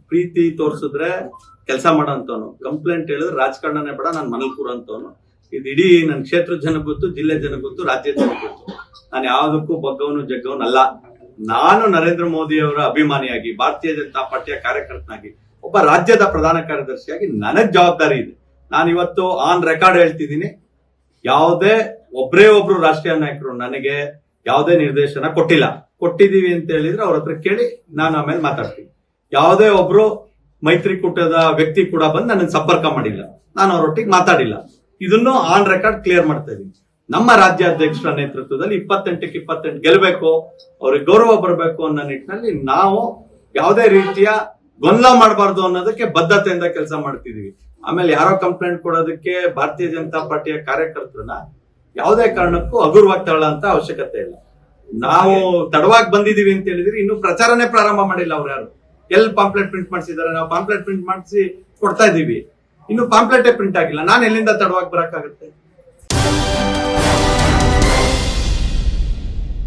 ಪ್ರೀತಿ ತೋರ್ಸಿದ್ರೆ ಕೆಲಸ ಮಾಡೋಂತವನು, ಕಂಪ್ಲೇಂಟ್ ಹೇಳಿದ್ರೆ ರಾಜಕಾರಣನೇ ಬೇಡ ನಾನು ಮನೇಲಿ ಕೂರಂತವನು. ಇದು ಇಡೀ ನನ್ನ ಕ್ಷೇತ್ರದ ಜನಕ್ಕೆ ಗೊತ್ತು, ಜಿಲ್ಲೆ ಜನಕ್ಕೆ ಗೊತ್ತು, ರಾಜ್ಯದ ಜನಕ್ಕೆ ಗೊತ್ತು. ನಾನು ಯಾವುದಕ್ಕೂ ಬಗ್ಗವನು ಜಗ್ಗವನಲ್ಲ. ನಾನು ನರೇಂದ್ರ ಮೋದಿ ಅವರ ಅಭಿಮಾನಿಯಾಗಿ, ಭಾರತೀಯ ಜನತಾ ಪಾರ್ಟಿಯ ಕಾರ್ಯಕರ್ತನಾಗಿ, ಒಬ್ಬ ರಾಜ್ಯದ ಪ್ರಧಾನ ಕಾರ್ಯದರ್ಶಿಯಾಗಿ ನನಗ್ ಜವಾಬ್ದಾರಿ ಇದೆ. ನಾನು ಇವತ್ತು ಆನ್ ರೆಕಾರ್ಡ್ ಹೇಳ್ತಿದ್ದೀನಿ, ಯಾವುದೇ ಒಬ್ರು ರಾಷ್ಟ್ರೀಯ ನಾಯಕರು ನನಗೆ ಯಾವುದೇ ನಿರ್ದೇಶನ ಕೊಟ್ಟಿಲ್ಲ. ಕೊಟ್ಟಿದೀವಿ ಅಂತ ಹೇಳಿದ್ರೆ ಅವ್ರ ಹತ್ರ ಕೇಳಿ, ನಾನು ಆಮೇಲೆ ಮಾತಾಡ್ತೀನಿ. ಯಾವುದೇ ಒಬ್ರು ಮೈತ್ರಿಕೂಟದ ವ್ಯಕ್ತಿ ಕೂಡ ಬಂದು ನನ್ನ ಸಂಪರ್ಕ ಮಾಡಿಲ್ಲ, ನಾನು ಅವರೊಟ್ಟಿಗೆ ಮಾತಾಡಿಲ್ಲ. ಇದನ್ನು ಆನ್ ರೆಕಾರ್ಡ್ ಕ್ಲಿಯರ್ ಮಾಡ್ತಾ ಇದ್ದೀನಿ. ನಮ್ಮ ರಾಜ್ಯಾಧ್ಯಕ್ಷರ ನೇತೃತ್ವದಲ್ಲಿ 28ಕ್ಕೆ 28 ಗೆಲ್ಲಬೇಕು, ಅವ್ರಿಗೆ ಗೌರವ ಬರಬೇಕು ಅನ್ನೋ ನಿಟ್ಟಿನಲ್ಲಿ ನಾವು ಯಾವುದೇ ರೀತಿಯ ಗೊಂದಲ ಮಾಡಬಾರ್ದು ಅನ್ನೋದಕ್ಕೆ ಬದ್ಧತೆಯಿಂದ ಕೆಲಸ ಮಾಡ್ತಿದೀವಿ. ಆಮೇಲೆ ಯಾರೋ ಕಂಪ್ಲೇಂಟ್ ಕೊಡೋದಕ್ಕೆ ಭಾರತೀಯ ಜನತಾ ಪಾರ್ಟಿಯ ಕಾರ್ಯಕರ್ತರನ್ನ ಯಾವುದೇ ಕಾರಣಕ್ಕೂ ಹಗುರವಾಗಿ ತಗೊಳ್ಳೋಂತ ಅವಶ್ಯಕತೆ ಇಲ್ಲ. ನಾವು ತಡವಾಗಿ ಬಂದಿದೀವಿ ಅಂತ ಹೇಳಿದ್ರೆ ಇನ್ನೂ ಪ್ರಚಾರನೇ ಪ್ರಾರಂಭ ಮಾಡಿಲ್ಲ ಅವ್ರು ಯಾರು. ಎಲ್ಲಿ ಪಾಂಪ್ಲೆಟ್ ಪ್ರಿಂಟ್ ಮಾಡಿಸಿದಾರೆ? ನಾವು ಪಾಂಪ್ಲೆಟ್ ಪ್ರಿಂಟ್ ಮಾಡಿಸಿ ಕೊಡ್ತಾ ಇದೀವಿ, ಇನ್ನು ಪಾಂಪ್ಲೆಟೇ ಪ್ರಿಂಟ್ ಆಗಿಲ್ಲ. ನಾನು ಎಲ್ಲಿಂದ ತಡವಾಗಿ ಬರಕ್ಕಾಗುತ್ತೆ?